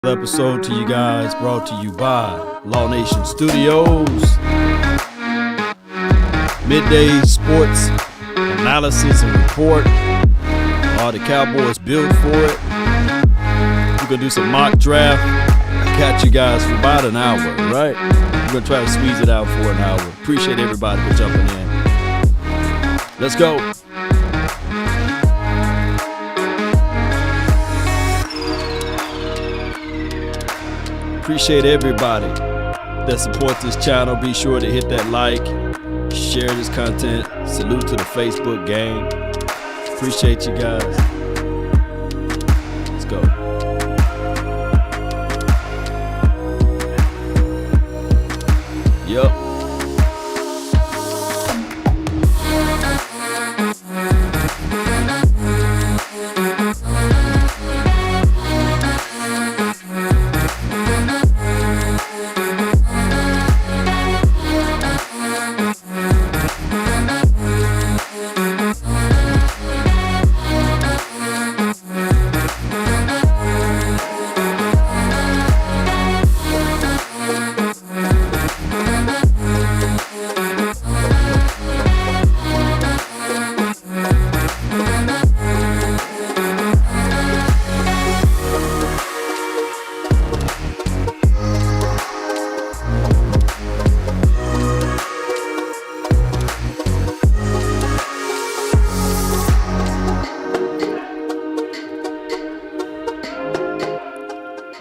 Episode to you guys brought to you by Law Nation Studios. Midday sports analysis and report. Are the Cowboys built for it? We're going to do some mock draft. I got you guys for about an hour, right? We're going to try to squeeze it out for an hour. Appreciate everybody for jumping in. Let's go. Appreciate everybody that supports this channel. Be sure to hit that like, share this content. Salute to the Facebook gang. Appreciate you guys. Let's go. Yup.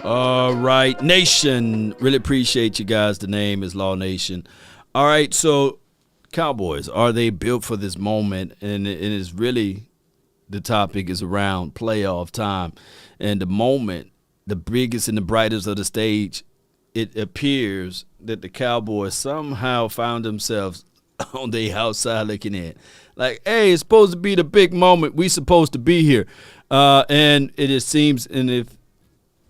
All right, Nation. Really appreciate you guys. The name is Law Nation. All right, so Cowboys, are they built for this moment? And it is really, the topic is around playoff time. And the moment, the biggest and the brightest of the stage, it appears that the Cowboys somehow found themselves on the outside looking in. Like, hey, it's supposed to be the big moment. We supposed to be here. And it seems, and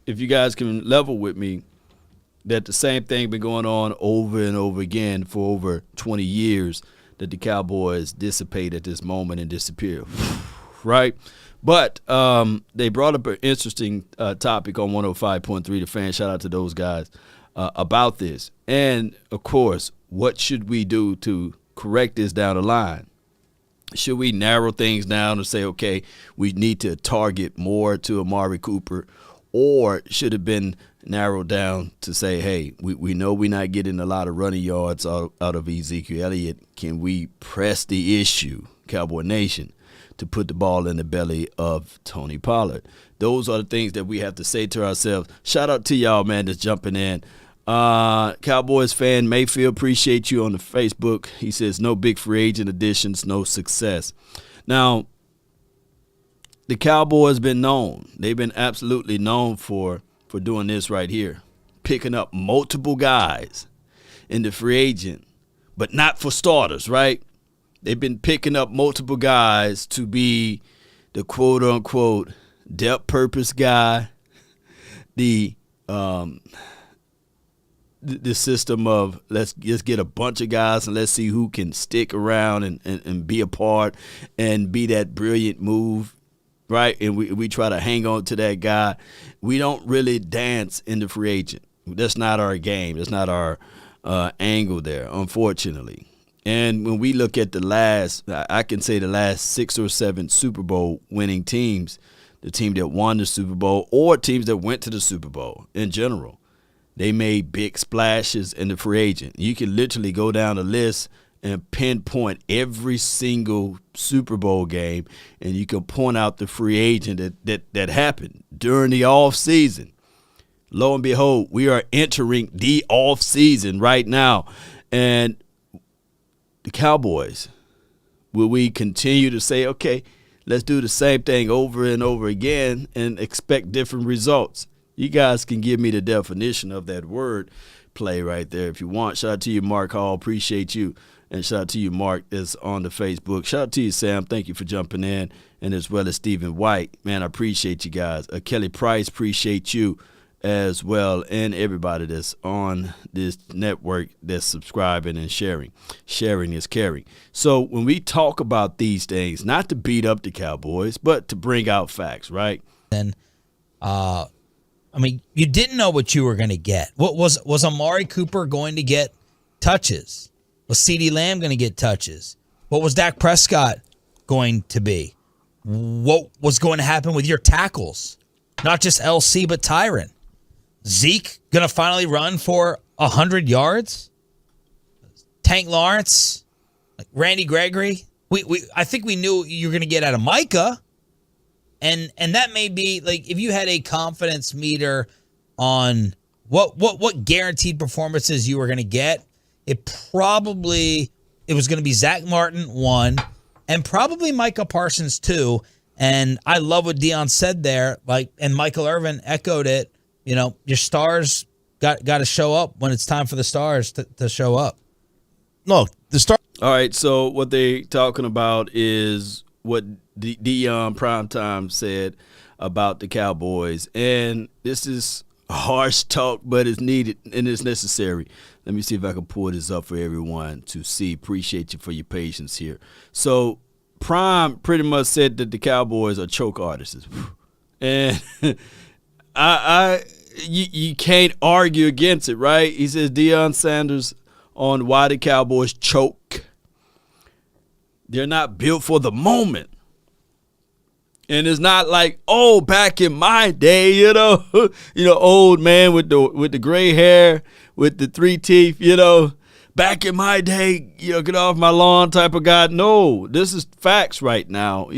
if you guys can level with me, that the same thing been going on over and over again for over 20 years, that the Cowboys dissipate at this moment and disappear, right? But they brought up an interesting topic on 105.3 The Fan. Shout out to those guys about this. And, of course, what should we do to correct this down the line? Should we narrow things down and say, okay, we need to target more to Amari Cooper? Or should have been narrowed down to say, hey, we know we're not getting a lot of running yards out of Ezekiel Elliott. Can we press the issue, Cowboy Nation, to put the ball in the belly of Tony Pollard? Those are the things that we have to say to ourselves. Shout out to y'all, man, that's jumping in. Cowboys fan Mayfield, appreciate you on the Facebook. He says, no big free agent additions, no success. Now, the Cowboys been known. They've been absolutely known for doing this right here, picking up multiple guys in the free agent, but not for starters, right? They've been picking up multiple guys to be the quote-unquote depth purpose guy, the system of let's just get a bunch of guys and let's see who can stick around and be a part and be that brilliant move. Right, and we try to hang on to that guy. We don't really dance in the free agent. That's not our game. That's not our angle there, unfortunately. And when we look at the last 6 or 7 Super Bowl winning teams, the team that won the Super Bowl or teams that went to the Super Bowl in general, they made big splashes in the free agent. You can literally go down the list and pinpoint every single Super Bowl game, and you can point out the free agent that happened during the off season. Lo and behold, we are entering the off season right now. And the Cowboys, will we continue to say, okay, let's do the same thing over and over again and expect different results? You guys can give me the definition of that word play right there if you want. Shout out to you, Mark Hall. Appreciate you. And shout out to you, Mark, that's on the Facebook. Shout out to you, Sam. Thank you for jumping in. And as well as Stephen White. Man, I appreciate you guys. Kelly Price, appreciate you as well. And everybody that's on this network that's subscribing and sharing. Sharing is caring. So when we talk about these things, not to beat up the Cowboys, but to bring out facts, right? Then I mean, you didn't know what you were going to get. What was Amari Cooper going to get touches? Was CeeDee Lamb going to get touches? What was Dak Prescott going to be? What was going to happen with your tackles? Not just LC, but Tyron. Zeke going to finally run for 100 yards? Tank Lawrence? Like Randy Gregory? I think we knew you were going to get out of Micah. And that may be, like, if you had a confidence meter on what guaranteed performances you were going to get, it was going to be Zach Martin, 1, and probably Micah Parsons, 2. And I love what Dion said there, like, and Michael Irvin echoed it. You know, your stars got to show up when it's time for the stars to show up. No, the star. All right, so what they talking about is what Dion Primetime said about the Cowboys. And this is harsh talk, but it's needed and it's necessary. Let me see if I can pull this up for everyone to see. Appreciate you for your patience here. So Prime pretty much said that the Cowboys are choke artists. And you can't argue against it, right? He says Deion Sanders on why the Cowboys choke. They're not built for the moment. And it's not like, oh, back in my day, old man with the gray hair, with the 3 teeth, back in my day, get off my lawn type of guy. No, this is facts right now.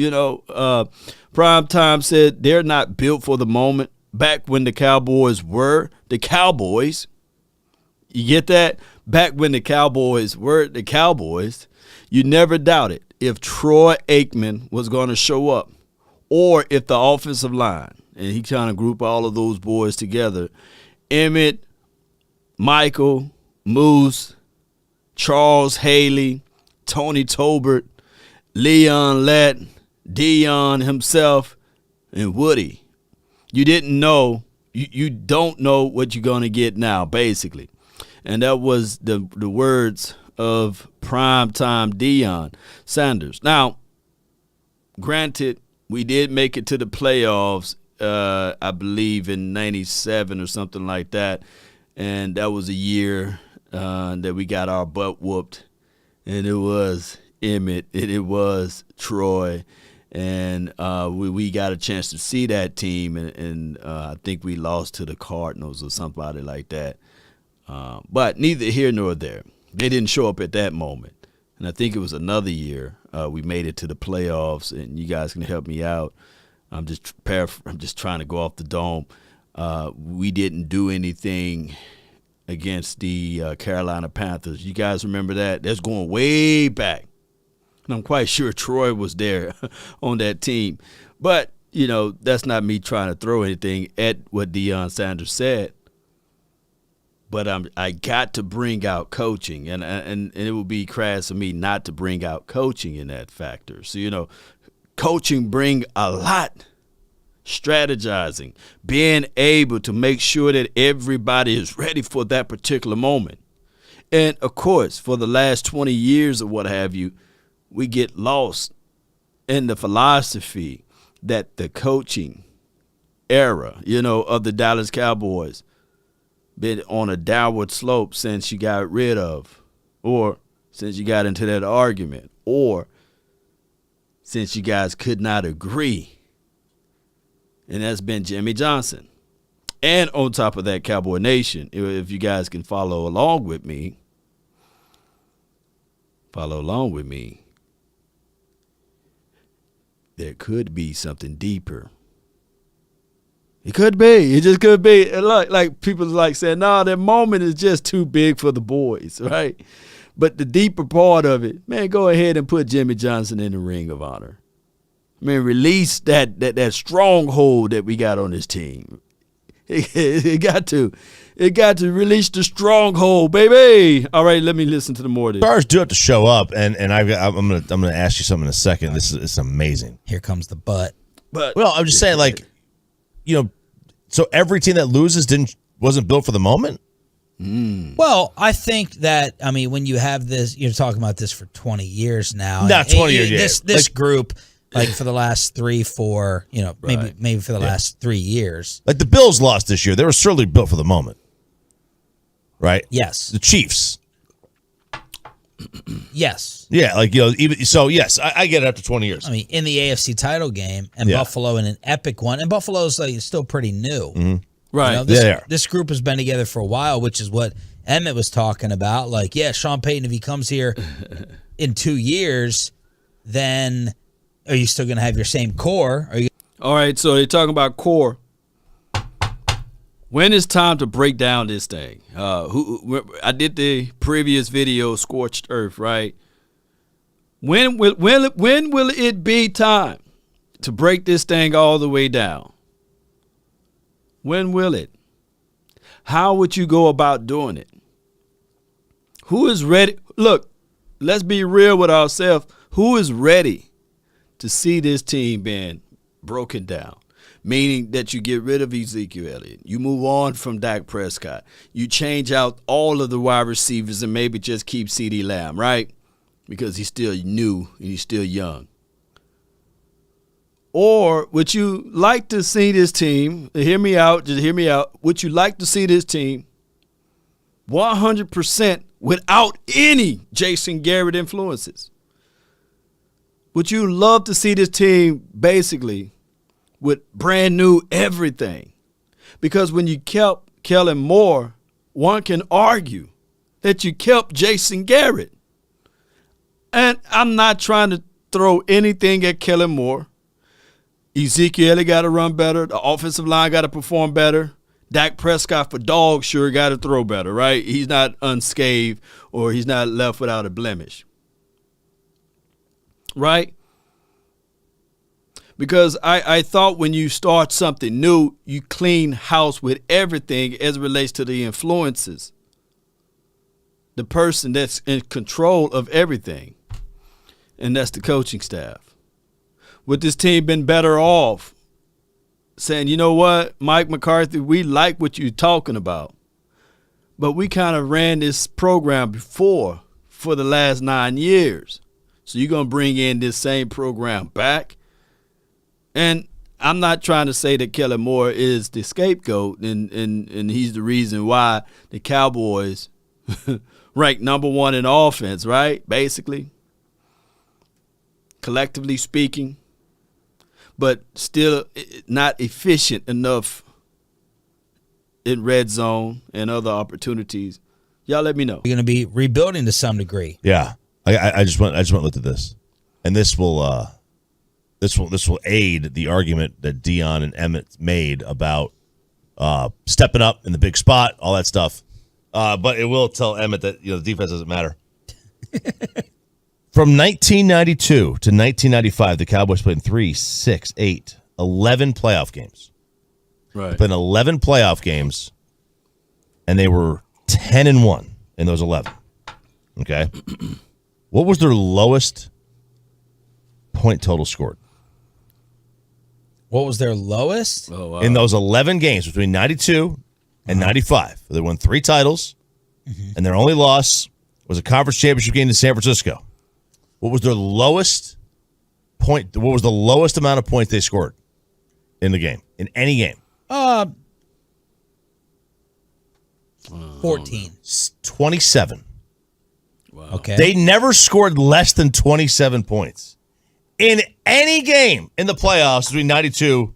Prime Time said they're not built for the moment. Back when the Cowboys were the Cowboys. You get that? Back when the Cowboys were the Cowboys, you never doubted if Troy Aikman was going to show up or if the offensive line, and he trying to group all of those boys together, Emmett, Michael, Moose, Charles Haley, Tony Tolbert, Leon Lett, Dion himself, and Woody. You didn't know, you don't know what you're going to get now, basically. And that was the words of primetime Deion Sanders. Now, granted, we did make it to the playoffs, I believe, in 97 or something like that. And that was a year that we got our butt whooped. And it was Emmett, and it was Troy. And we got a chance to see that team. And I think we lost to the Cardinals or somebody like that. But neither here nor there. They didn't show up at that moment. And I think it was another year we made it to the playoffs, and you guys can help me out. I'm just trying to go off the dome. We didn't do anything against the Carolina Panthers. You guys remember that? That's going way back. And I'm quite sure Troy was there on that team. But, that's not me trying to throw anything at what Deion Sanders said. But I got to bring out coaching, and it would be crass of me not to bring out coaching in that factor. So, coaching bring a lot. Strategizing, being able to make sure that everybody is ready for that particular moment. And, of course, for the last 20 years or what have you, we get lost in the philosophy that the coaching era, of the Dallas Cowboys been on a downward slope since you got rid of, or since you got into that argument, or since you guys could not agree. And that's been Jimmy Johnson. And on top of that, Cowboy Nation, if you guys can follow along with me, there could be something deeper. It could be. It just could be. Like people like saying, no, that moment is just too big for the boys, right? But the deeper part of it, man, go ahead and put Jimmy Johnson in the Ring of Honor. I mean, release that stronghold that we got on this team. It got to release the stronghold, baby. All right, let me listen to the more of this. Stars do have to show up, and I'm gonna ask you something in a second. It's amazing. Here comes the butt. But well, I'm just saying, so every team that loses wasn't built for the moment. Well, I think that, when you have this, you're talking about this for 20 years now. Not 20 years. This group, like for the last 3, 4, maybe for the last 3 years. Like the Bills lost this year. They were certainly built for the moment. Right? Yes. The Chiefs. Yes. Yeah, like, even so, yes, I get it after 20 years. I mean, in the AFC title game and Buffalo in an epic one, and Buffalo's still pretty new. Mm-hmm. Right. This group has been together for a while, which is what Emmett was talking about. Like, Sean Payton, if he comes here in 2 years, then are you still going to have your same core? All right, so they're talking about core. When is time to break down this thing? I did the previous video, Scorched Earth, right? When will it be time to break this thing all the way down? When will it? How would you go about doing it? Who is ready? Look, let's be real with ourselves. Who is ready to see this team being broken down? Meaning that you get rid of Ezekiel Elliott. You move on from Dak Prescott. You change out all of the wide receivers and maybe just keep CeeDee Lamb, right? Because he's still new and he's still young. Or would you like to see this team, hear me out, would you like to see this team 100% without any Jason Garrett influences? Would you love to see this team basically with brand new everything? Because when you kept Kellen Moore, one can argue that you kept Jason Garrett. And I'm not trying to throw anything at Kellen Moore. Ezekiel got to run better. The offensive line got to perform better. Dak Prescott for dog sure got to throw better, right? He's not unscathed or he's not left without a blemish. Right? Because I thought when you start something new, you clean house with everything as it relates to the influences. The person that's in control of everything. And that's the coaching staff. Would this team been better off saying, you know what, Mike McCarthy, we like what you're talking about, but we kind of ran this program before for the last 9 years. So you're going to bring in this same program back? And I'm not trying to say that Kellen Moore is the scapegoat and he's the reason why the Cowboys rank number 1 in offense, right? Basically. Collectively speaking. But still not efficient enough in red zone and other opportunities. Y'all let me know. You're going to be rebuilding to some degree. Yeah. I just want to look at this. And this will aid the argument that Dion and Emmett made about stepping up in the big spot, all that stuff. But it will tell Emmett that the defense doesn't matter. From 1992 to 1995, the Cowboys played in 3, 6, 8, 11 playoff games. Right. Played in 11 playoff games, and they were 10-1 in those 11. Okay. What was their lowest point total scored? What was their lowest? Oh, wow. In those 11 games between 92 and 95. They won 3 titles, and their only loss was a conference championship game to San Francisco. What was their lowest point? What was the lowest amount of points they scored in the game, in any game? 14. 27. Wow. Okay. They never scored less than 27 points in any game in the playoffs between 92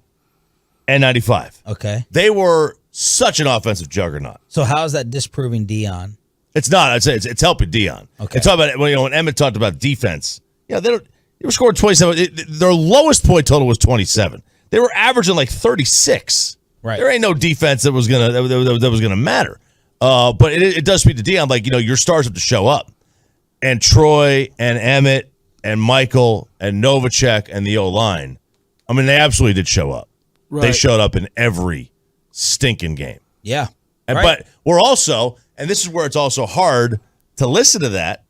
and 95. Okay. They were such an offensive juggernaut. So how is that disproving Dion? It's not. It's helping Dion. Okay. It's talking about when Emmett talked about defense. Yeah, they were scoring 27. Their lowest point total was 27. They were averaging like 36. Right. There ain't no defense that was gonna matter. But it does speak to Dion. Like your stars have to show up, and Troy and Emmett and Michael and Novacek and the O-line. I mean, they absolutely did show up. Right. They showed up in every stinking game. Yeah. And, Right. But we're also, and this is where it's also hard to listen to that,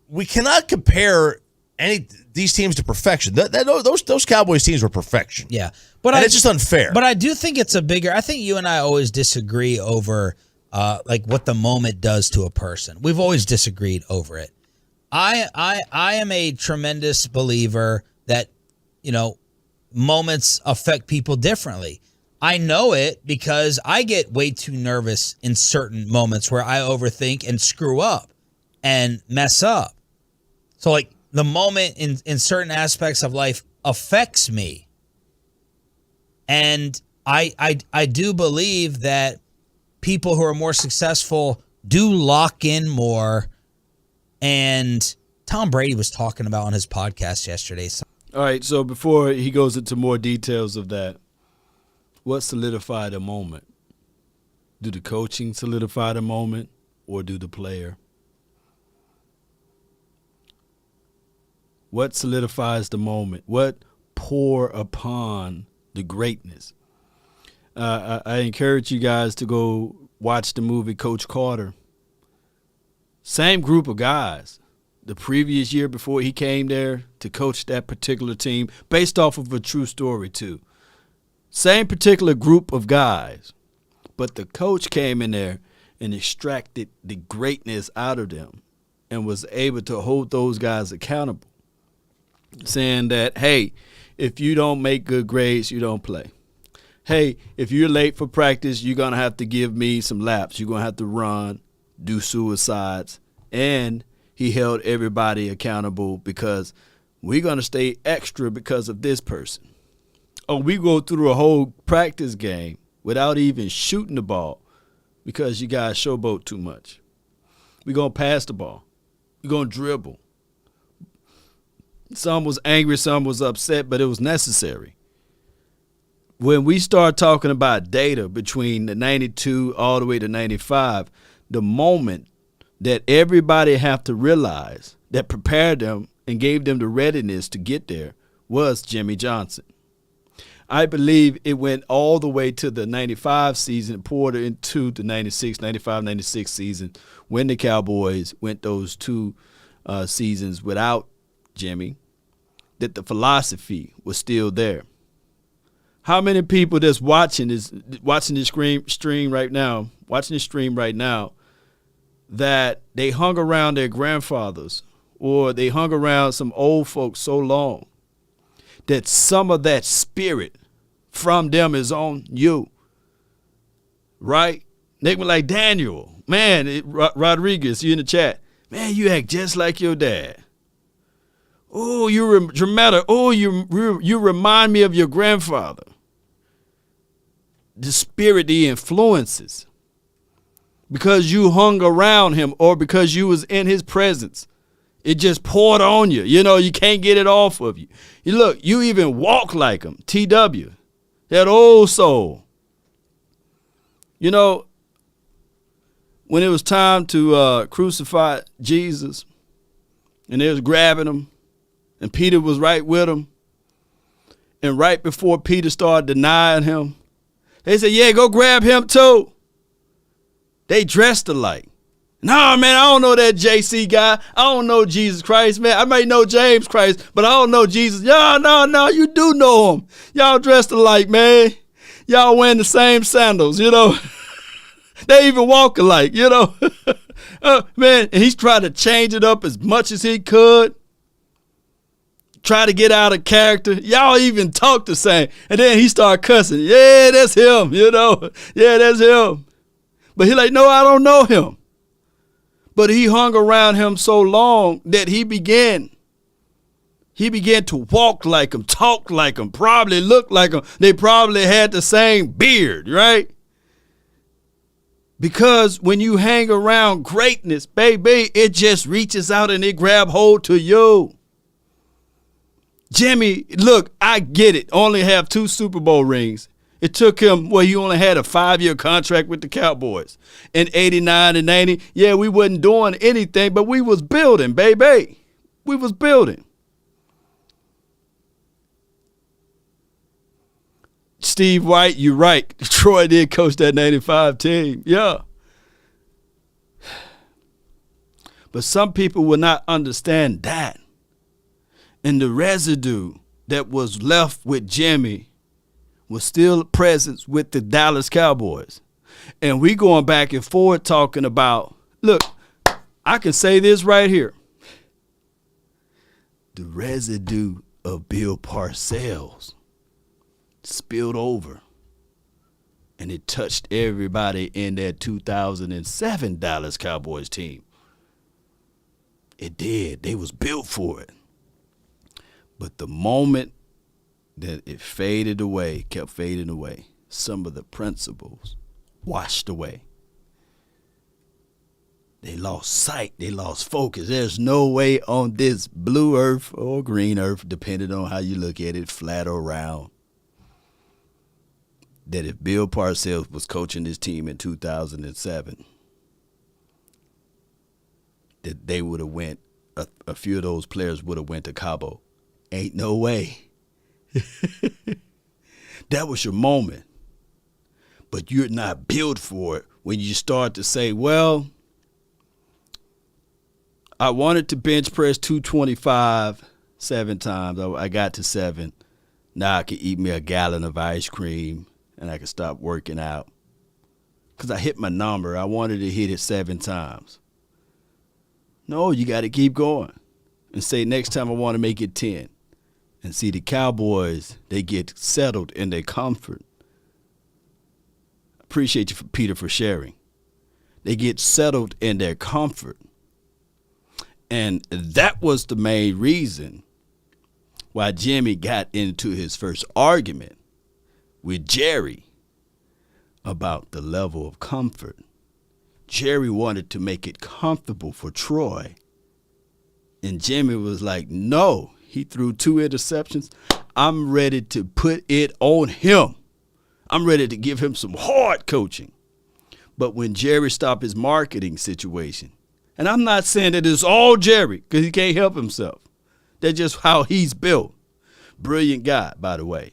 we cannot compare these teams to perfection. Those Cowboys teams were perfection. Yeah. And it's just unfair. But I do think it's I think you and I always disagree over like what the moment does to a person. We've always disagreed over it. I am a tremendous believer that, moments affect people differently. I know it because I get way too nervous in certain moments where I overthink and screw up and mess up. So like the moment in certain aspects of life affects me. And I do believe that people who are more successful do lock in more. And Tom Brady was talking about on his podcast yesterday. All right, so before he goes into more details of that, what solidified a moment? Do the coaching solidify the moment, or do the player? What solidifies the moment? What pour upon the greatness? I encourage you guys to go watch the movie Coach Carter. Same group of guys. The previous year before he came there to coach that particular team, based off of a true story too. Same particular group of guys, but the coach came in there and extracted the greatness out of them and was able to hold those guys accountable, saying that, hey, if you don't make good grades, you don't play. Hey, if you're late for practice, you're going to have to give me some laps. You're going to have to run, do suicides, and he held everybody accountable because we're going to stay extra because of this person. Oh, we go through a whole practice game without even shooting the ball because you guys showboat too much. We're going to pass the ball. We're going to dribble. Some was angry, some was upset, but it was necessary. When we start talking about data between the 92 all the way to 95, the moment that everybody have to realize that prepared them and gave them the readiness to get there was Jimmy Johnson. I believe it went all the way to the 95 season, poured into the 95, 96 season when the Cowboys went those two seasons without Jimmy, that the philosophy was still there. How many people that's watching this stream right now, that they hung around their grandfathers or they hung around some old folks so long that some of that spirit from them is on you, right? They were like, Daniel, man, Rodriguez, you in the chat, man, you act just like your dad. Oh, you're dramatic. Oh, you remind me of your grandfather. The spirit, the influences. Because you hung around him or because you was in his presence. It just poured on you. You can't get it off of you. Look, you even walk like him. TW. That old soul. When it was time to crucify Jesus and they was grabbing him and Peter was right with him, and right before Peter started denying him, they said, yeah, go grab him too. They dressed alike. Nah, man, I don't know that JC guy. I don't know Jesus Christ, man. I may know James Christ, but I don't know Jesus. No, you do know him. Y'all dressed alike, man. Y'all wearing the same sandals, They even walk alike, man, and he's trying to change it up as much as he could. Try to get out of character. Y'all even talk the same. And then he started cussing. Yeah, that's him, Yeah, that's him. But he like, no, I don't know him. But he hung around him so long that he began to walk like him, talk like him, probably look like him. They probably had the same beard, right? Because when you hang around greatness, baby, it just reaches out and it grab hold to you. Jimmy, look, I get it. Only have 2 Super Bowl rings. It took him, he only had a 5-year contract with the Cowboys. In 89 and 90, yeah, we wasn't doing anything, but we was building, baby. We was building. Steve White, you're right. Troy did coach that 95 team. Yeah. But some people will not understand that. And the residue that was left with Jimmy was still present with the Dallas Cowboys. And we going back and forth talking about, look, I can say this right here. the residue of Bill Parcells spilled over, and it touched everybody in that 2007 Dallas Cowboys team. It did. They was built for it. But the moment that it faded away, kept fading away, some of the principles washed away. They lost sight. They lost focus. There's no way on this blue earth or green earth, depending on how you look at it, flat or round, that if Bill Parcells was coaching this team in 2007, that they would have went, a few of those players would have went to Cabo. Ain't no way. That was your moment. But you're not built for it when you start to say, well, I wanted to bench press 225 7 times. I got to 7. Now I can eat me a gallon of ice cream and I can stop working out. Because I hit my number. I wanted to hit it 7 times. No, you got to keep going. And say, next time I want to make it 10. And see, the Cowboys, they get settled in their comfort. Appreciate you, Peter, for sharing. They get settled in their comfort. And that was the main reason why Jimmy got into his first argument with Jerry about the level of comfort. Jerry wanted to make it comfortable for Troy. And Jimmy was like, no. He threw 2 interceptions. I'm ready to put it on him. I'm ready to give him some hard coaching. But when Jerry stopped his marketing situation, and I'm not saying that it's all Jerry, because he can't help himself. That's just how he's built. Brilliant guy, by the way.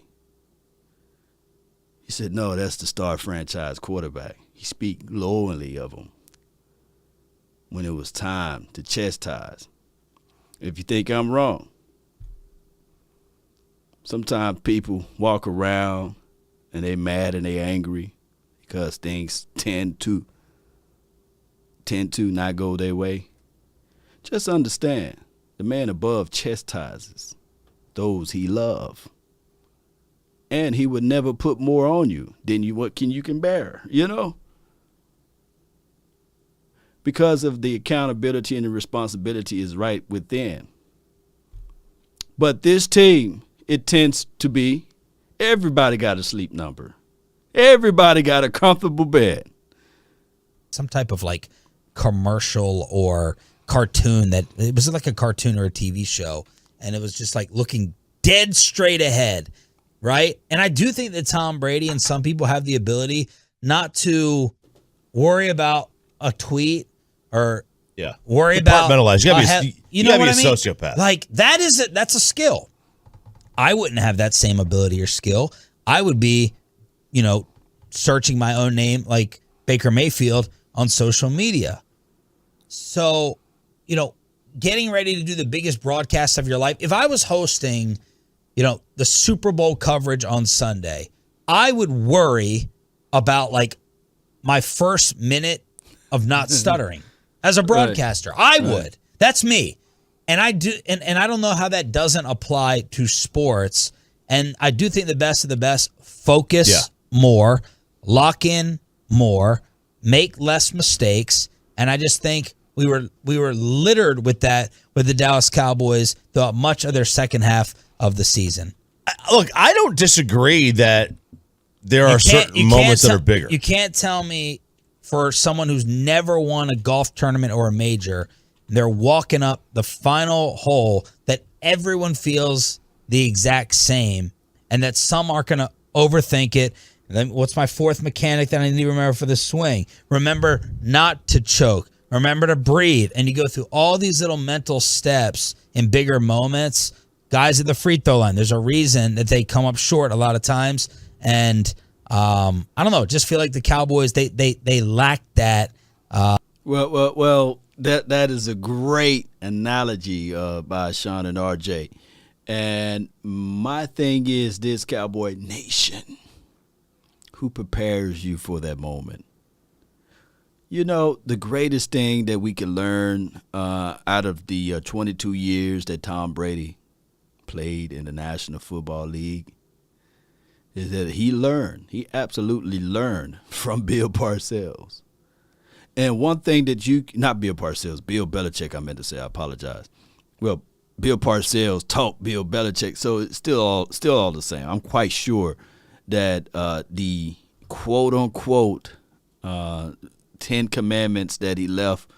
He said, no, that's the star franchise quarterback. He speak glowingly of him when it was time to chastise. If you think I'm wrong, sometimes people walk around and they mad and they angry because things tend to not go their way. Just understand, the man above chastises those he loves. And he would never put more on you than you can bear, you know? Because of the accountability and the responsibility is right within. But this team, it tends to be, everybody got a sleep number. Everybody got a comfortable bed. Some type of like commercial or cartoon that it was like a cartoon or a TV show, and it was just like looking dead straight ahead, right? And I do think that Tom Brady and some people have the ability not to worry about a tweet or worry about compartmentalize. You gotta be, you know what I mean? A sociopath. Like that's a skill. I wouldn't have that same ability or skill. I would be, searching my own name like Baker Mayfield on social media. So, getting ready to do the biggest broadcast of your life. If I was hosting, the Super Bowl coverage on Sunday, I would worry about like my first minute of not stuttering as a broadcaster. Right. I would. That's me. And I do, and I don't know how that doesn't apply to sports. And I do think the best of the best focus more, lock in more, make less mistakes. And I just think we were littered with that with the Dallas Cowboys throughout much of their second half of the season. Look, I don't disagree that there are certain moments that are bigger. You can't tell me for someone who's never won a golf tournament or a major, they're walking up the final hole that everyone feels the exact same, and that some are going to overthink it. And then what's my fourth mechanic that I need to remember for the swing? Remember not to choke. Remember to breathe. And you go through all these little mental steps in bigger moments. Guys at the free throw line, there's a reason that they come up short a lot of times. And I don't know, just feel like the Cowboys, they lack that. Well, that is a great analogy by Sean and RJ. And my thing is this, Cowboy Nation, who prepares you for that moment? The greatest thing that we can learn out of the 22 years that Tom Brady played in the National Football League is that he absolutely learned from Bill Parcells. And one thing that not Bill Parcells, Bill Belichick, I meant to say, I apologize. Well, Bill Parcells taught Bill Belichick, so it's still all the same. I'm quite sure that the quote-unquote 10 commandments that he left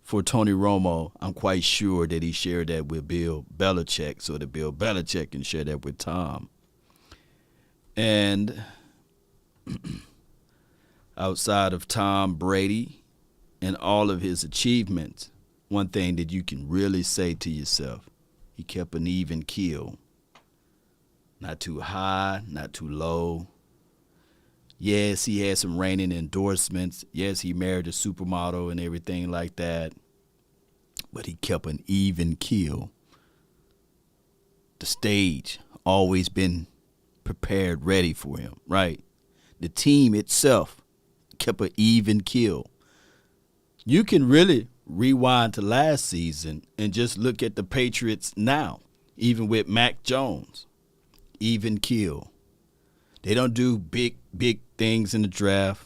for Tony Romo, I'm quite sure that he shared that with Bill Belichick so that Bill Belichick can share that with Tom. And outside of Tom Brady and all of his achievements, one thing that you can really say to yourself, he kept an even keel. Not too high, not too low. Yes, he had some reigning endorsements. Yes, he married a supermodel and everything like that. But he kept an even keel. The stage always been prepared, ready for him, right? The team itself kept an even keel. You can really rewind to last season and just look at the Patriots now, even with Mac Jones. Even keel. They don't do big things in the draft.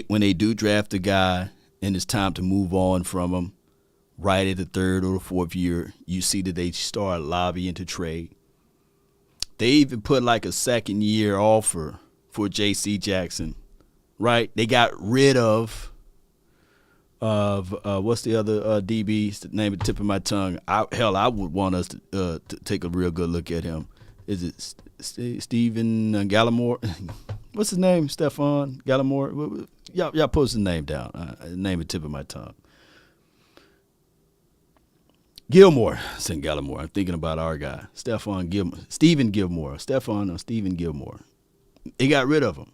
When they do draft a guy and it's time to move on from him, right at the third or the fourth year, you see that they start lobbying to trade. They even put like a second-year offer for J.C. Jackson, right? They got rid of what's the other DB? The name at the tip of my tongue. I would want us to take a real good look at him. Is it Stephen Gallimore? What's his name? Stephon Gallimore? Y'all post his name down. Name at the tip of my tongue. Gilmore. St. Gallimore. I'm thinking about our guy. Stephen Gilmore. Stephen Gilmore. They got rid of him.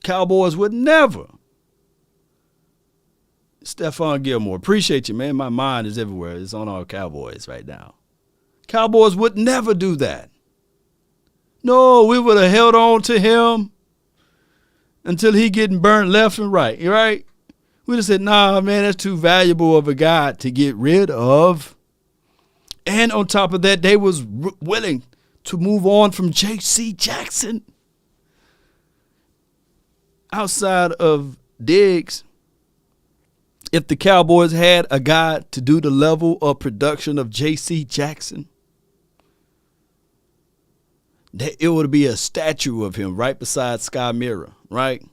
Cowboys would never. Stephon Gilmore. Appreciate you, man. My mind is everywhere. It's on our Cowboys right now. Cowboys would never do that. No, we would have held on to him until he getting burnt left and right, right? We'd have said, nah, man, that's too valuable of a guy to get rid of. And on top of that, they was willing to move on from J.C. Jackson. Outside of Diggs, if the Cowboys had a guy to do the level of production of J.C. Jackson, it would be a statue of him right beside Sky Mirror, right?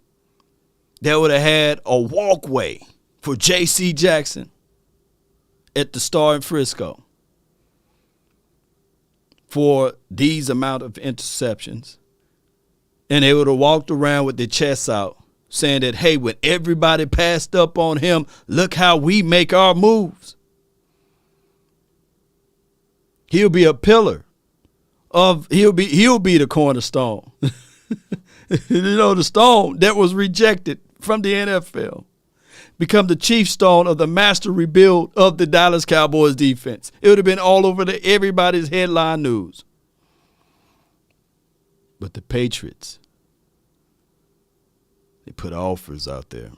They would have had a walkway for J.C. Jackson at the Star in Frisco for these amount of interceptions. And they would have walked around with their chests out saying that, hey, when everybody passed up on him, look how we make our moves. He'll be a pillar. He'll be the cornerstone. The stone that was rejected from the NFL. Become the chief stone of the master rebuild of the Dallas Cowboys defense. It would have been all over everybody's headline news. But the Patriots, they put offers out there.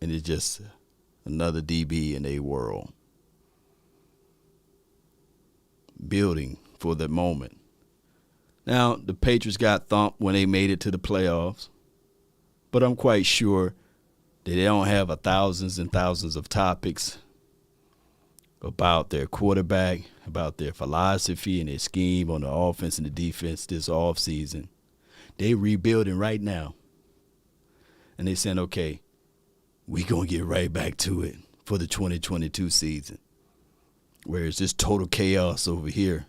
And it's just another DB in a world. Building for the moment. Now, the Patriots got thumped when they made it to the playoffs, but I'm quite sure that they don't have thousands and thousands of topics about their quarterback, about their philosophy and their scheme on the offense and the defense this offseason. They rebuilding right now, and they saying, okay, we going to get right back to it for the 2022 season. Whereas this total chaos over here.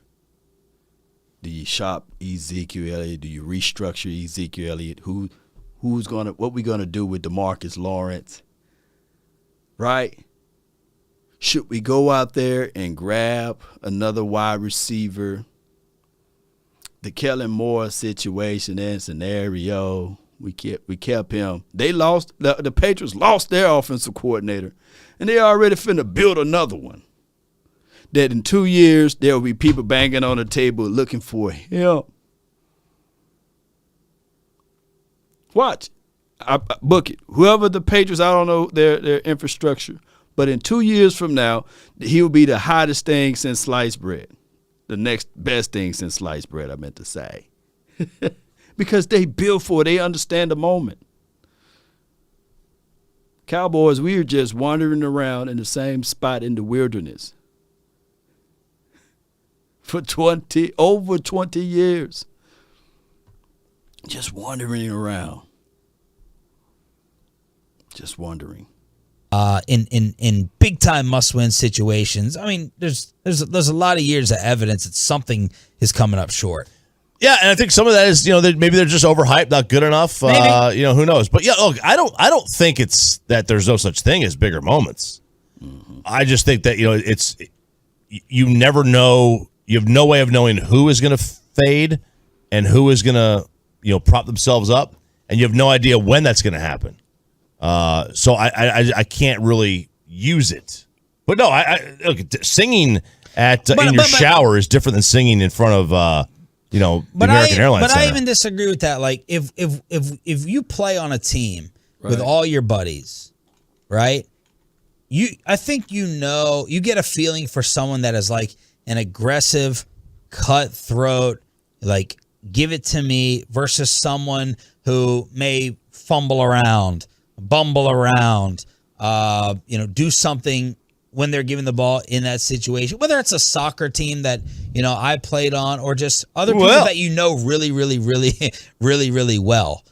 Do you shop Ezekiel Elliott? Do you restructure Ezekiel Elliott? What we gonna do with DeMarcus Lawrence? Right? Should we go out there and grab another wide receiver? The Kellen Moore situation and scenario, we kept him. They lost. The Patriots lost their offensive coordinator, and they already finna build another one. That in 2 years, there will be people banging on the table looking for him. Watch. book it. Whoever the Patriots, I don't know their infrastructure, but in 2 years from now, he will be the hottest thing since sliced bread. The next best thing since sliced bread, I meant to say. Because they built for it. They understand the moment. Cowboys, we are just wandering around in the same spot in the wilderness for over 20 years. Just wandering around. Just wondering. In big time must win situations, I mean, there's a lot of years of evidence that something is coming up short. Yeah, and I think some of that is, maybe they're just overhyped, not good enough. Who knows? But yeah, look, I don't think it's that there's no such thing as bigger moments. Mm-hmm. I just think that it's you never know. You have no way of knowing who is going to fade and who is going to prop themselves up, and you have no idea when that's going to happen. So I can't really use it. But no, look, singing in your shower is different than singing in front of the American Airlines But Center. I even disagree with that. Like if you play on a team with all your buddies, right? I think you get a feeling for someone that is like an aggressive, cutthroat, like give it to me versus someone who may fumble around, bumble around, do something when they're giving the ball in that situation, whether it's a soccer team that, I played on or just other people that really, really, really, really, really well.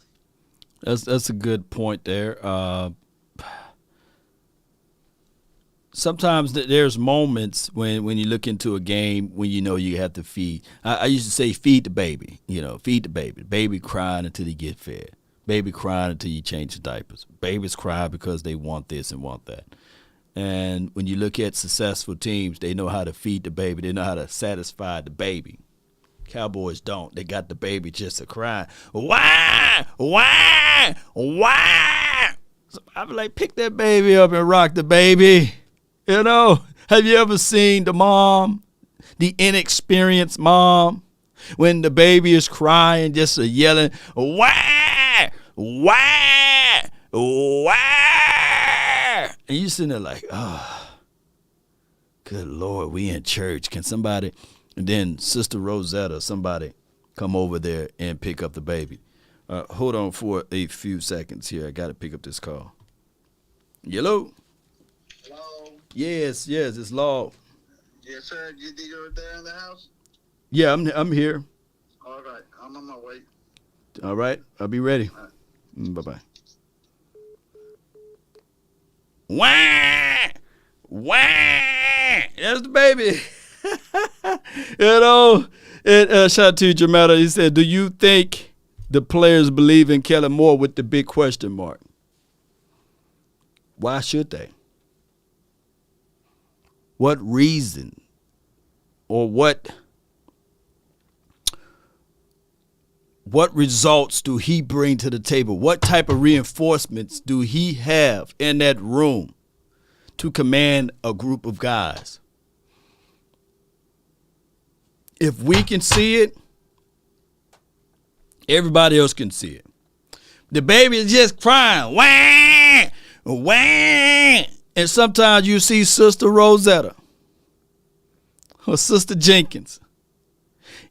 That's a good point there. Sometimes there's moments when you look into a game when you have to feed. I used to say feed the baby, feed the baby. Baby crying until he get fed. Baby crying until you change the diapers. Babies cry because they want this and want that. And when you look at successful teams, they know how to feed the baby. They know how to satisfy the baby. Cowboys don't. They got the baby just a crying. Why? Why? Why? So I'm like, pick that baby up and rock the baby. Have you ever seen the mom, the inexperienced mom, when the baby is crying, just yelling, why? Why? Why? And you sitting there like, oh, good Lord, we in church. Can somebody, and then Sister Rosetta, somebody come over there and pick up the baby. Hold on for a few seconds here. I got to pick up this call. Hello? Hello? Yes, it's Law. Yes, sir. You're there in the house? Yeah, I'm here. All right. I'm on my way. All right, I'll be ready. All right. Bye-bye. Wah! Wah! That's the baby. Shout out to Jametta. He said, do you think the players believe in Kellen Moore with the big question mark? Why should they? What reason or what results do he bring to the table? What type of reinforcements do he have in that room to command a group of guys? If we can see it, everybody else can see it. The baby is just crying. Wah! Wah! And sometimes you see Sister Rosetta or Sister Jenkins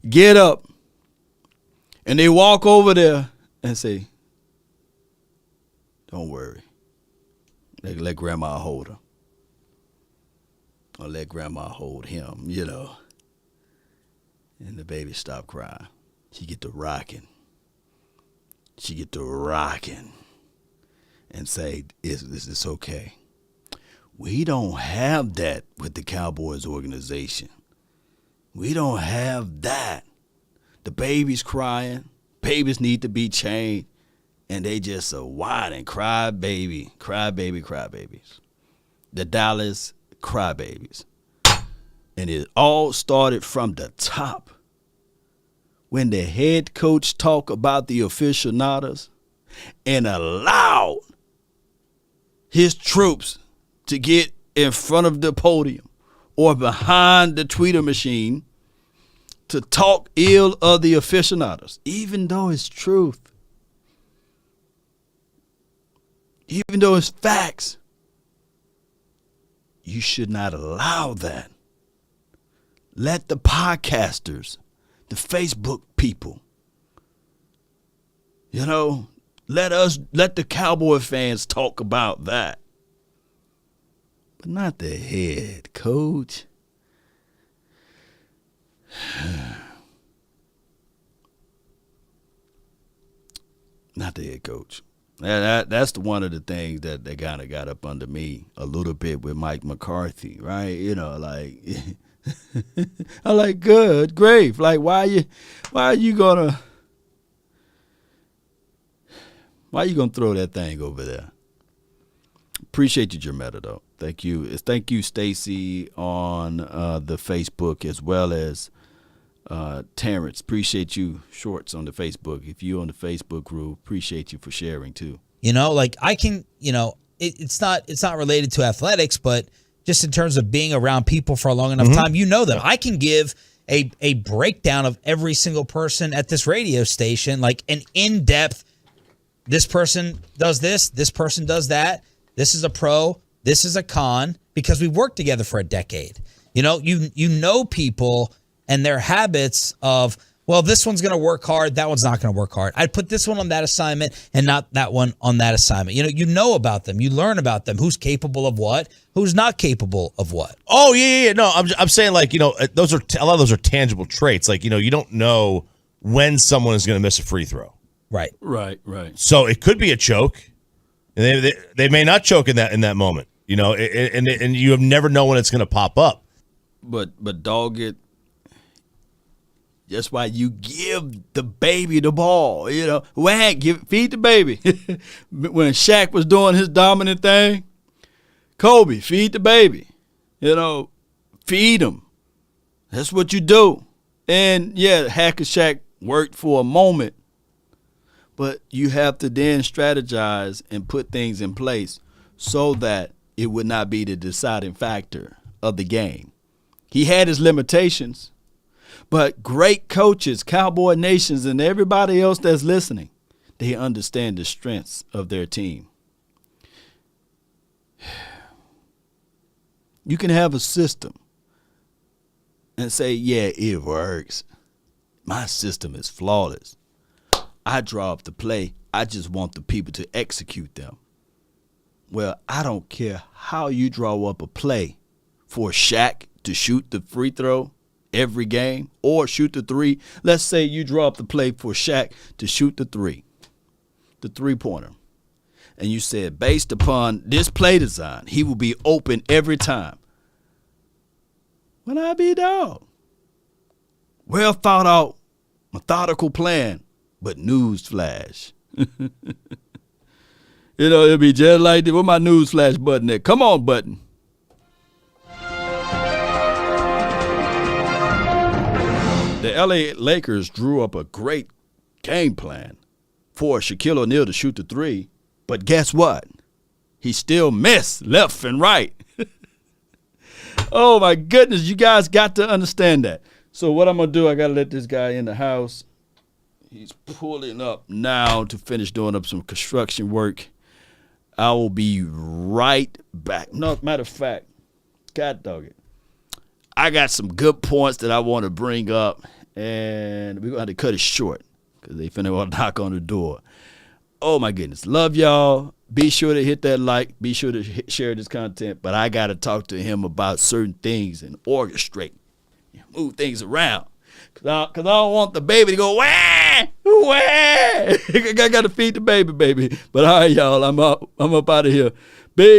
get up and they walk over there and say, don't worry. Let Grandma hold her. Or let Grandma hold him, And the baby stop crying. She get to rocking. And say, is this okay? We don't have that with the Cowboys organization. We don't have that. The baby's crying. Babies need to be changed. And they just are whining, crybabies. The Dallas Crybabies. And it all started from the top. When the head coach talked about the aficionados and allowed his troops to get in front of the podium or behind the tweeter machine to talk ill of the aficionados, even though it's truth. even though it's facts, you should not allow that. Let the podcasters, the Facebook people, let the Cowboy fans talk about that. But not the head coach. Not the head coach. That's one of the things that they kind of got up under me a little bit with Mike McCarthy, right? I'm like, good grief. Like, why are you gonna throw that thing over there? Appreciate you, Jermetta, though. Thank you. Thank you, Stacy, on the Facebook, as well as Terrence. Appreciate you, Shorts, on the Facebook. If you on the Facebook group, appreciate you for sharing too. I can, it's not related to athletics, but just in terms of being around people for a long enough time, them. I can give a breakdown of every single person at this radio station, like an in-depth, this person does this person does that, this is a pro, this is a con, because we worked together for a decade. You know people and their habits of, well, this one's going to work hard, that one's not going to work hard. I'd put this one on that assignment and not that one on that assignment. You know about them. You learn about them. Who's capable of what? Who's not capable of what? Oh, yeah. No, I'm saying, like, those are a lot of those are tangible traits. Like, you don't know when someone is going to miss a free throw. Right. So it could be a choke, and they may not choke in that moment. And you have never know when it's going to pop up. But dog it. That's why you give the baby the ball. Feed the baby. When Shaq was doing his dominant thing, Kobe, feed the baby. Feed him. That's what you do. And yeah, Hack and Shaq worked for a moment, but you have to then strategize and put things in place so that it would not be the deciding factor of the game. He had his limitations. But great coaches, Cowboy Nations, and everybody else that's listening, they understand the strengths of their team. You can have a system and say, yeah, it works. My system is flawless. I draw up the play. I just want the people to execute them. Well, I don't care how you draw up a play for Shaq to shoot the free throw every game or shoot the three. Let's say you draw up the play for Shaq to shoot the three-pointer. And you said, based upon this play design, he will be open every time. When I be dog. Well thought out, methodical plan, but news flash. It'll be just like this. Where my news flash button at? Come on, button. The LA Lakers drew up a great game plan for Shaquille O'Neal to shoot the three, but guess what? He still missed left and right. Oh, my goodness. You guys got to understand that. So what I'm going to do, I got to let this guy in the house. He's pulling up now to finish doing up some construction work. I will be right back. No, matter of fact, God dog it. I got some good points that I want to bring up, and we're going to have to cut it short because they finna want to knock on the door. Oh, my goodness. Love y'all. Be sure to hit that like. Be sure to share this content. But I got to talk to him about certain things and orchestrate, move things around. Because I don't want the baby to go, wah, wah. I got to feed the baby. But all right, y'all, I'm up out of here. Big.